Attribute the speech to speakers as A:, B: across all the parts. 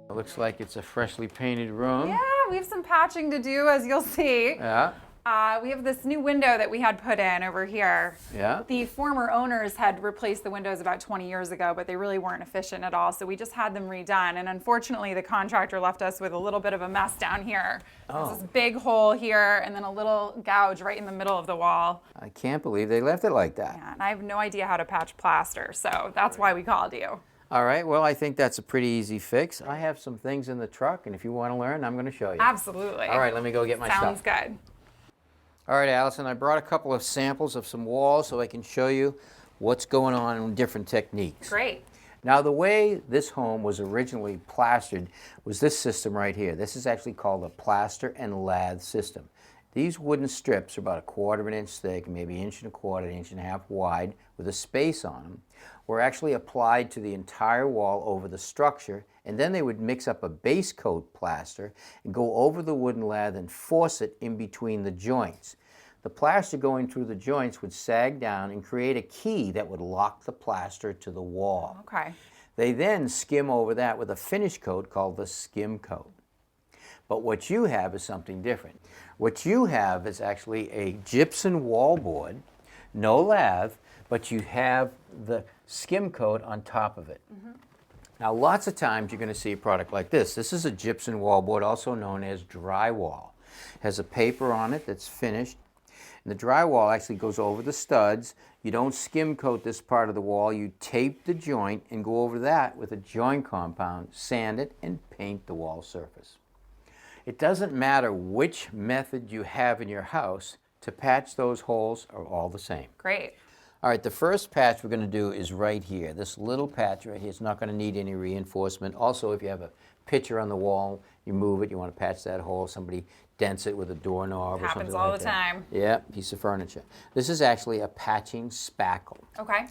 A: It looks like it's a freshly painted room.
B: Yeah, we have some patching to do, as you'll see.
A: Yeah.
B: We have this new window that we had put in over here.
A: Yeah.
B: The former owners had replaced the windows about 20 years ago, but they really weren't efficient at all, so we just had them redone. And unfortunately, the contractor left us with a little bit of a mess down here. There's this big hole here, and then a little gouge right in the middle of the wall.
A: I can't believe they left it like that.
B: Yeah, and I have no idea how to patch plaster, so that's why we called you.
A: All right, well, I think that's a pretty easy fix. I have some things in the truck, and if you want to learn, I'm going to show you.
B: Absolutely.
A: All right, let me go get my stuff.
B: Sounds good.
A: All right, Allison, I brought a couple of samples of some walls so I can show you what's going on in different techniques.
B: Great.
A: Now, the way this home was originally plastered was this system right here. This is actually called a plaster and lath system. These wooden strips are about 1/4 of an inch thick, maybe 1 1/4, 1.5 inches wide, with a space on them, were actually applied to the entire wall over the structure, and then they would mix up a base coat plaster and go over the wooden lath and force it in between the joints. The plaster going through the joints would sag down and create a key that would lock the plaster to the wall.
B: Okay.
A: They then skim over that with a finish coat called the skim coat. But what you have is something different. What you have is actually a gypsum wallboard, no lath, but you have the skim coat on top of it. Now, lots of times you're going to see a product like this. This is a gypsum wallboard, also known as drywall. It has a paper on it that's finished. And the drywall actually goes over the studs. You don't skim coat this part of the wall. You tape the joint and go over that with a joint compound, sand it, and paint the wall surface. It doesn't matter which method you have in your house, to patch those holes are all the same.
B: Great.
A: All right, the first patch we're going to do is right here. This little patch right here. It's not going to need any reinforcement. Also, if you have a picture on the wall, you move it, you want to patch that hole, somebody dents it with a doorknob or something like that.
B: Happens all the time.
A: Yeah, piece of furniture. This is actually a patching spackle.
B: Okay.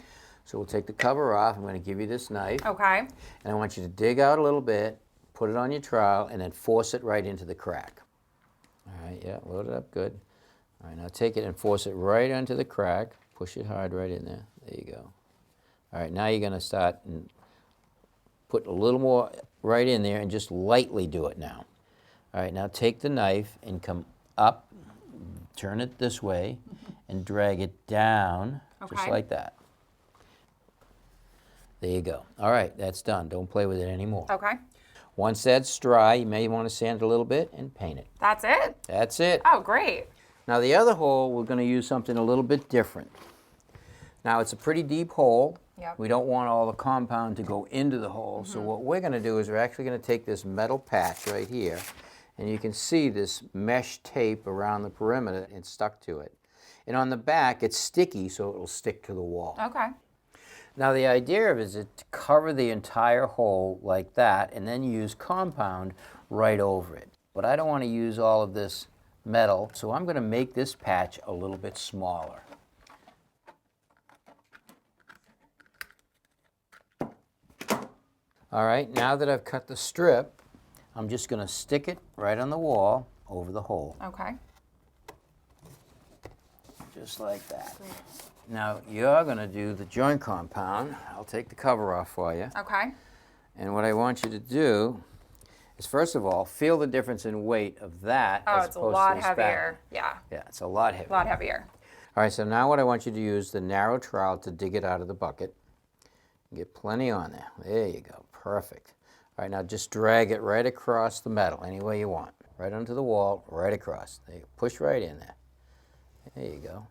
A: So we'll take the cover off. I'm going to give you this knife.
B: Okay.
A: And I want you to dig out a little bit, put it on your trowel, and then force it right into the crack. All right, yeah, load it up good. All right, now take it and force it right onto the crack. Push it hard right in there. There you go. All right, now you're going to start and put a little more right in there and just lightly do it now. All right, now take the knife and come up, turn it this way, and drag it down, just like that. There you go. All right, that's done. Don't play with it anymore.
B: Okay.
A: Once that's dry, you may want to sand it a little bit and paint it.
B: That's it?
A: That's it.
B: Oh, great.
A: Now the other hole, we're going to use something a little bit different. Now it's a pretty deep hole.
B: Yep.
A: We don't want all the compound to go into the hole. So what we're going to do is we're actually going to take this metal patch right here, and you can see this mesh tape around the perimeter and stuck to it. And on the back, it's sticky, so it'll stick to the wall.
B: Okay.
A: Now the idea of it is to cover the entire hole like that and then use compound right over it. But I don't want to use all of this metal, so I'm going to make this patch a little bit smaller. All right, now that I've cut the strip, I'm just going to stick it right on the wall over the hole.
B: Okay.
A: Just like that. Great. Now you're going to do the joint compound. I'll take the cover off for you.
B: Okay.
A: And what I want you to do is, first of all, feel the difference in weight of that
B: Oh,
A: as
B: it's a
A: opposed
B: lot
A: to the
B: heavier.
A: spackle.
B: Yeah.
A: Yeah, it's a lot heavier.
B: A lot heavier.
A: All right, so now what I want you to use the narrow trowel to dig it out of the bucket. Get plenty on there. There you go. Perfect. All right, now just drag it right across the metal any way you want. Right onto the wall, right across. There you go. Push right in there. There you go.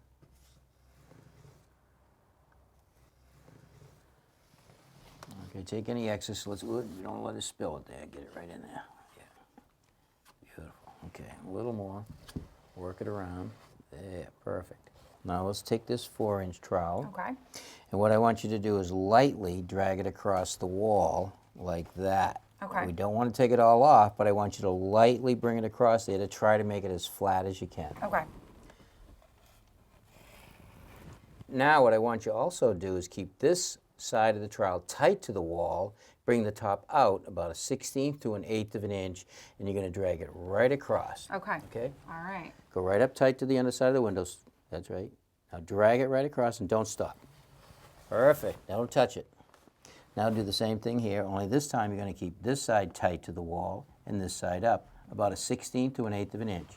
A: Okay, take any excess. Don't let it spill it there. Get it right in there. Yeah. Beautiful. Okay, a little more. Work it around. There, perfect. Now let's take this 4-inch trowel.
B: Okay.
A: And what I want you to do is lightly drag it across the wall like that.
B: Okay.
A: We don't want to take it all off, but I want you to lightly bring it across there to try to make it as flat as you can.
B: Okay.
A: Now what I want you also to do is keep this side of the trowel tight to the wall, bring the top out about 1/16 to 1/8 of an inch, and you're going to drag it right across.
B: Okay.
A: Okay?
B: All right.
A: Go right up tight to the underside of the windows. That's right. Now drag it right across and don't stop. Perfect. Don't touch it. Now do the same thing here, only this time you're going to keep this side tight to the wall and this side up, about a 1/16 to 1/8 of an inch.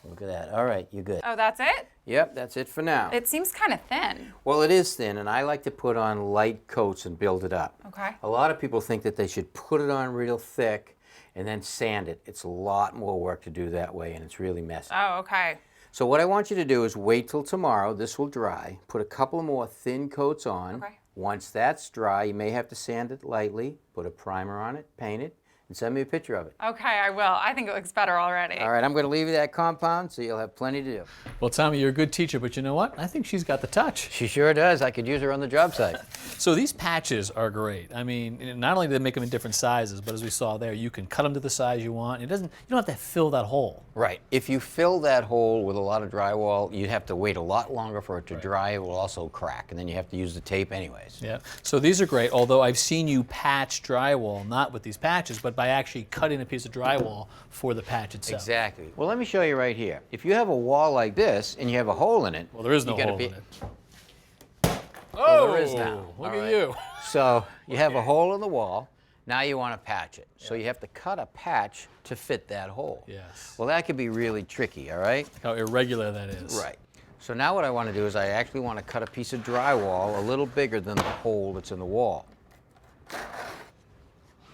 A: Look at that. All right, you're good.
B: Oh, that's it?
A: Yep, that's it for now.
B: It seems kind of thin.
A: Well, it is thin, and I like to put on light coats and build it up.
B: Okay.
A: A lot of people think that they should put it on real thick and then sand it. It's a lot more work to do that way, and it's really messy.
B: Oh, okay.
A: So what I want you to do is wait till tomorrow. This will dry. Put a couple more thin coats on.
B: Okay.
A: Once that's dry, you may have to sand it lightly, put a primer on it, paint it, and send me a picture of it.
B: Okay, I will. I think it looks better already.
A: All right, I'm going to leave you that compound so you'll have plenty to do.
C: Well, Tommy, you're a good teacher, but you know what? I think she's got the touch.
A: She sure does. I could use her on the job site.
C: So these patches are great. I mean, not only do they make them in different sizes, but as we saw there, you can cut them to the size you want. You don't have to fill that hole.
A: Right. If you fill that hole with a lot of drywall, you have to wait a lot longer for it to dry. It will also crack, and then you have to use the tape anyways.
C: Yeah. So these are great, although I've seen you patch drywall, not with these patches, but by actually cutting a piece of drywall for the patch itself.
A: Exactly. Well, let me show you right here. If you have a wall like this and you have a hole in it.
C: Well, there is no
A: you gotta
C: hole
A: be-
C: in it.
A: Well, there is now.
C: Look
A: All
C: at
A: right.
C: you.
A: So you have a hole in the wall. Now you want to patch it. So you have to cut a patch to fit that hole.
C: Yes.
A: Well, that could be really tricky, all right?
C: How irregular that is.
A: Right. So now what I want to do is I actually want to cut a piece of drywall a little bigger than the hole that's in the wall.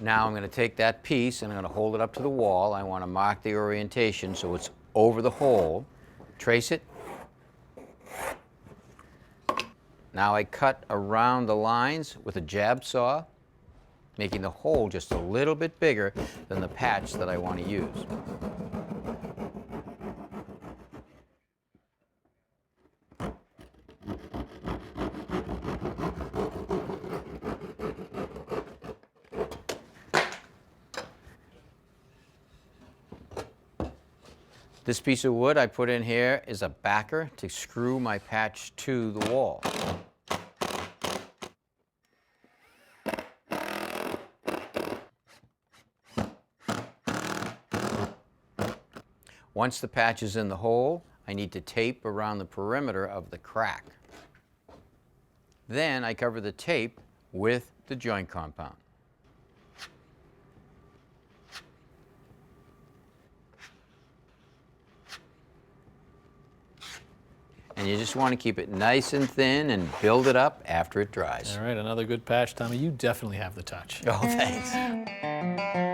A: Now I'm going to take that piece and I'm going to hold it up to the wall. I want to mark the orientation so it's over the hole. Trace it. Now I cut around the lines with a jab saw, making the hole just a little bit bigger than the patch that I want to use. This piece of wood I put in here is a backer to screw my patch to the wall. Once the patch is in the hole, I need to tape around the perimeter of the crack. Then I cover the tape with the joint compound. And you just want to keep it nice and thin and build it up after it dries.
C: All right, another good patch, Tommy. You definitely have the touch.
A: Oh, thanks.